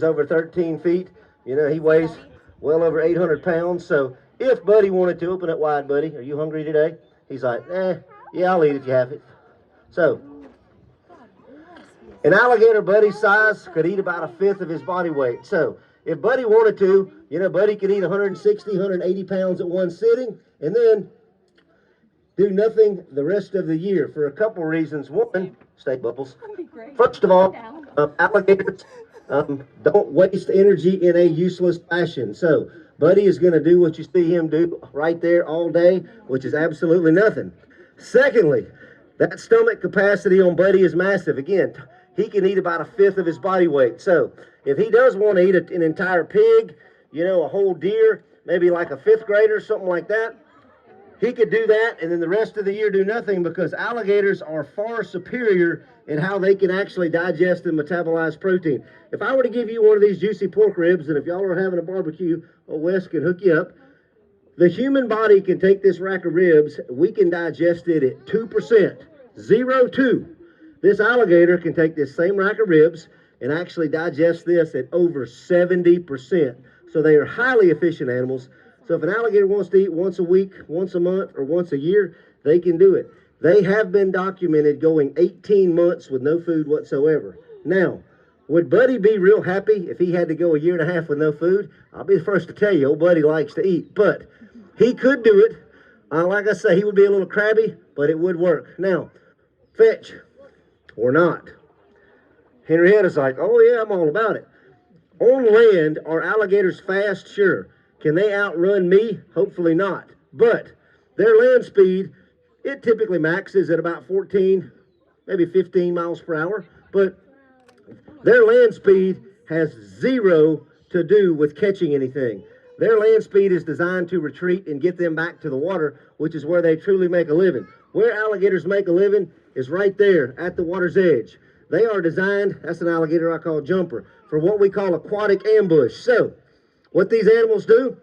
over 13 feet. You know, he weighs well over 800 pounds. So if Buddy wanted to open it wide, Buddy, are you hungry today? He's like, yeah, I'll eat if you have it. So an alligator Buddy's size could eat about a fifth of his body weight. So if Buddy wanted to, you know, Buddy could eat 160, 180 pounds at one sitting and then do nothing the rest of the year for a couple reasons. One, stay Bubbles. First of all, alligators don't waste energy in a useless fashion. So Buddy is going to do what you see him do right there all day, which is absolutely nothing. Secondly, that stomach capacity on Buddy is massive. Again, he can eat about a fifth of his body weight. So if he does want to eat an entire pig, you know, a whole deer, maybe like a fifth grader, something like that, he could do that and then the rest of the year do nothing, because alligators are far superior in how they can actually digest and metabolize protein. If I were to give you one of these juicy pork ribs, and if y'all are having a barbecue, Wes can hook you up, the human body can take this rack of ribs, we can digest it at 2%, 0.2. This alligator can take this same rack of ribs and actually digest this at over 70%. So they are highly efficient animals. So if an alligator wants to eat once a week, once a month, or once a year, they can do it. They have been documented going 18 months with no food whatsoever. Now, would Buddy be real happy if he had to go a year and a half with no food? I'll be the first to tell you, old Buddy likes to eat. But he could do it. Like I say, he would be a little crabby, but it would work. Now, fetch or not. Henrietta's like, oh yeah, I'm all about it. On land, are alligators fast? Sure. Can they outrun me? Hopefully not. But their land speed, it typically maxes at about 14, maybe 15 miles per hour. But their land speed has zero to do with catching anything. Their land speed is designed to retreat and get them back to the water, which is where they truly make a living. Where alligators make a living is right there at the water's edge. They are designed, that's an alligator I call Jumper, for what we call aquatic ambush. So what these animals do,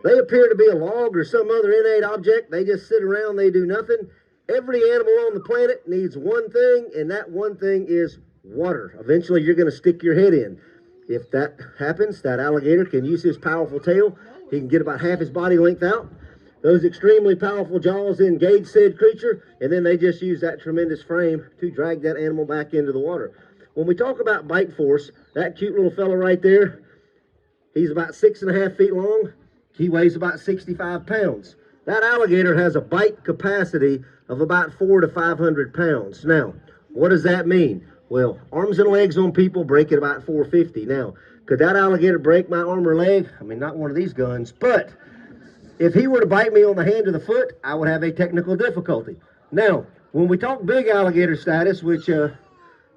they appear to be a log or some other inanimate object. They just sit around, they do nothing. Every animal on the planet needs one thing, and that one thing is water. Eventually, you're going to stick your head in. If that happens, that alligator can use his powerful tail. He can get about half his body length out. Those extremely powerful jaws engage said creature, and then they just use that tremendous frame to drag that animal back into the water. When we talk about bite force, that cute little fella right there, he's about 6.5 feet long. He weighs about 65 pounds. That alligator has a bite capacity of about 400 to 500 pounds. Now, what does that mean? Well, arms and legs on people break at about 450. Now, could that alligator break my arm or leg? I mean, not one of these guns, but if he were to bite me on the hand or the foot, I would have a technical difficulty. Now, when we talk big alligator status, which, you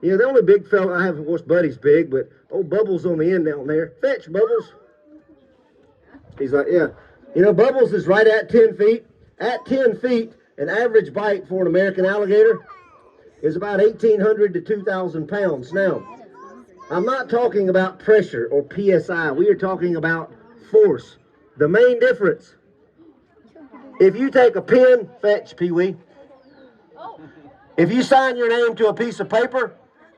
know, the only big fella I have, of course, Buddy's big, but old Bubbles on the end down there. Fetch, Bubbles. He's like, yeah. You know, Bubbles is right at 10 feet. At 10 feet, an average bite for an American alligator is about 1,800 to 2,000 pounds. Now, I'm not talking about pressure or PSI. We are talking about force. The main difference, if you take a pen, fetch, Pee-wee. If you sign your name to a piece of paper,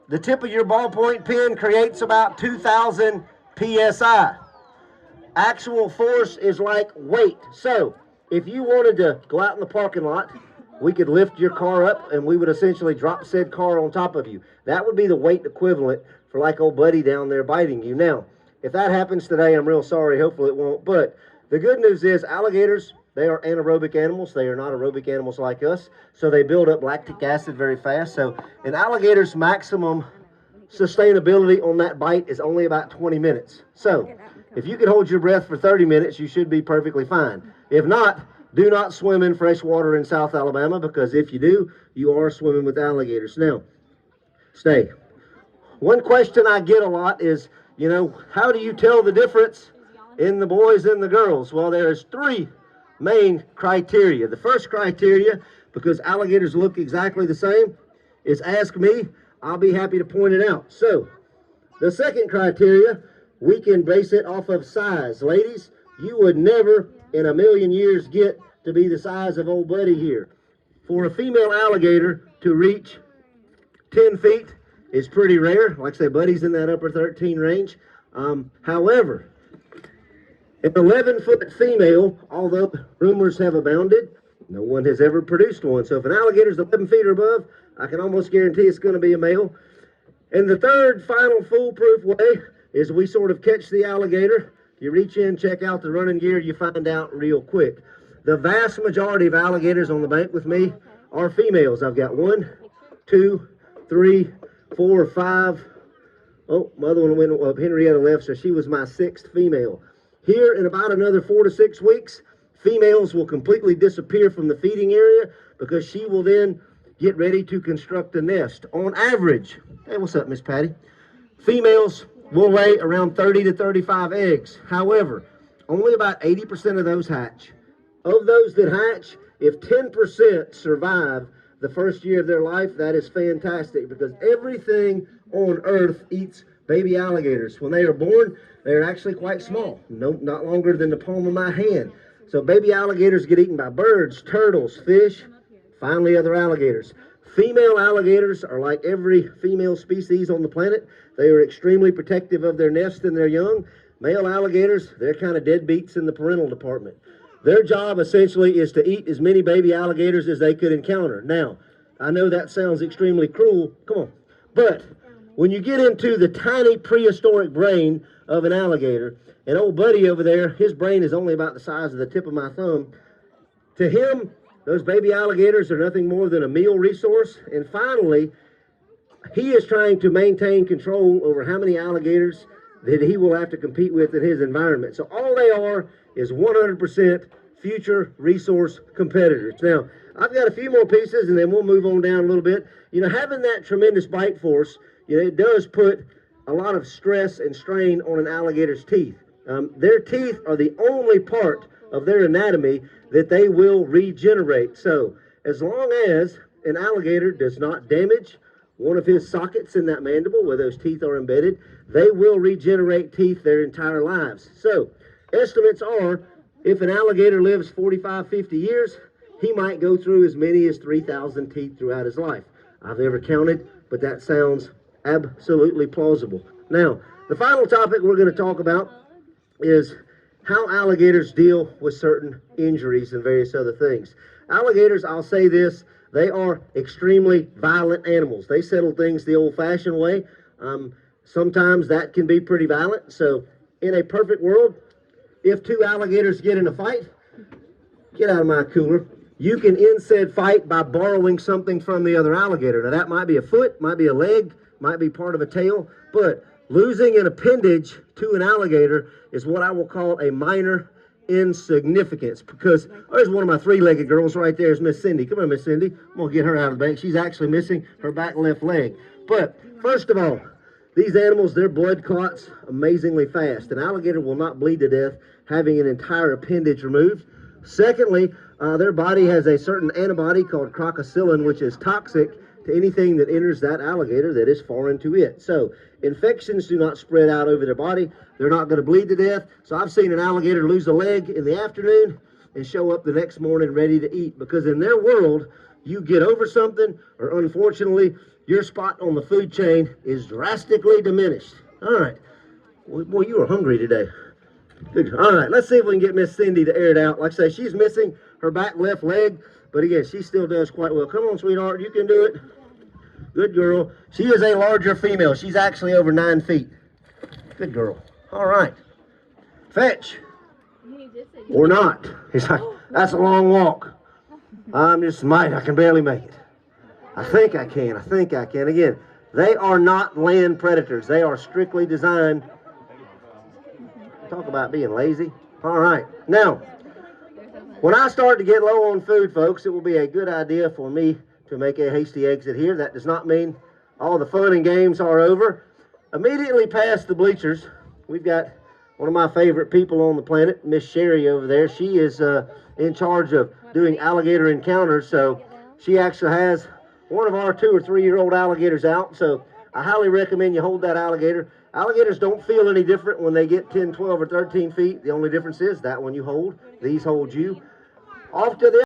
the tip of your ballpoint pen creates about 2,000 PSI. Actual force is like weight. So if you wanted to go out in the parking lot, we could lift your car up and we would essentially drop said car on top of you. That would be the weight equivalent for like old Buddy down there biting you. Now, if that happens today, I'm real sorry. Hopefully it won't. But the good news is alligators, they are anaerobic animals. They are not aerobic animals like us. So they build up lactic acid very fast. So an alligator's maximum sustainability on that bite is only about 20 minutes. So if you can hold your breath for 30 minutes, you should be perfectly fine. If not, do not swim in fresh water in South Alabama, because if you do, you are swimming with alligators. Now, stay. One question I get a lot is, you know, how do you tell the difference in the boys and the girls? Well, there's three main criteria. The first criteria, because alligators look exactly the same, is ask me. I'll be happy to point it out. So, the second criteria, we can base it off of size. Ladies, you would never in a million years get to be the size of old Buddy here. For a female alligator to reach 10 feet is pretty rare. Like I say, Buddy's in that upper 13 range. However, an 11-foot female, although rumors have abounded, no one has ever produced one. So if an alligator is 11 feet or above, I can almost guarantee it's going to be a male. And the third final foolproof way is we sort of catch the alligator. You reach in, check out the running gear, you find out real quick. The vast majority of alligators on the bank with me are females. I've got 1, 2, 3, 4, 5. Oh, my other one went up. Henrietta left, so she was my 6th female. Here in about another 4 to 6 weeks, females will completely disappear from the feeding area because she will then get ready to construct a nest. On average, hey, what's up, Miss Patty? Females will lay around 30 to 35 eggs. However, only about 80% of those hatch. Of those that hatch, if 10% survive the first year of their life, that is fantastic because everything on earth eats baby alligators. When they are born, they're actually quite small, not longer than the palm of my hand. So baby alligators get eaten by birds, turtles, fish, finally other alligators. Female alligators are like every female species on the planet. They are extremely protective of their nest and their young. Male alligators, they're kind of deadbeats in the parental department. Their job essentially is to eat as many baby alligators as they could encounter. Now, I know that sounds extremely cruel. Come on. But when you get into the tiny prehistoric brain of an alligator, and old buddy over there, his brain is only about the size of the tip of my thumb. To him, those baby alligators are nothing more than a meal resource. And finally, he is trying to maintain control over how many alligators that he will have to compete with in his environment. So all they are is 100% future resource competitors. Now, I've got a few more pieces and then we'll move on down a little bit. You know, having that tremendous bite force, you know, it does put a lot of stress and strain on an alligator's teeth. Their teeth are the only part of their anatomy that they will regenerate. So as long as an alligator does not damage one of his sockets in that mandible where those teeth are embedded, they will regenerate teeth their entire lives. So estimates are if an alligator lives 45, 50 years, he might go through as many as 3,000 teeth throughout his life. I've never counted, but that sounds absolutely plausible. Now, the final topic we're going to talk about is how alligators deal with certain injuries and various other things. Alligators, I'll say this, they are extremely violent animals. They settle things the old-fashioned way. Sometimes that can be pretty violent. So in a perfect world, if 2 alligators get in a fight, get out of my cooler, you can end said fight by borrowing something from the other alligator. Now that might be a foot, might be a leg, might be part of a tail, but losing an appendage to an alligator is what I will call a minor insignificance, because there's one of my 3-legged girls right there is Miss Cindy. Come on, Miss Cindy. I'm going to get her out of the bank. She's actually missing her back left leg. But first of all, these animals, their blood clots amazingly fast. An alligator will not bleed to death having an entire appendage removed. Secondly, their body has a certain antibody called crocosylin, which is toxic to anything that enters that alligator that is foreign to it. So infections do not spread out over their body. They're not going to bleed to death. So I've seen an alligator lose a leg in the afternoon and show up the next morning ready to eat, because in their world, you get over something, or unfortunately, your spot on the food chain is drastically diminished. All right. Boy, you are hungry today. Good. All right, let's see if we can get Miss Cindy to air it out. Like I say, she's missing her back left leg, but again, she still does quite well. Come on, sweetheart, you can do it. Good girl. She is a larger female. She's actually over 9 feet. Good girl. All right. Fetch. Or not. He's like, that's a long walk. I'm just I can barely make it. I think I can. Again, they are not land predators. They are strictly designed. Talk about being lazy. All right. Now, when I start to get low on food, folks, it will be a good idea for me to make a hasty exit here. That does not mean all the fun and games are over. Immediately past the bleachers, we've got one of my favorite people on the planet, Miss Sherry over there. She is in charge of doing alligator encounters, so she actually has one of our 2 or 3-year-old alligators out. So I highly recommend you hold that alligator. Alligators don't feel any different when they get 10, 12, or 13 feet. The only difference is that one you hold, these hold you. Off to the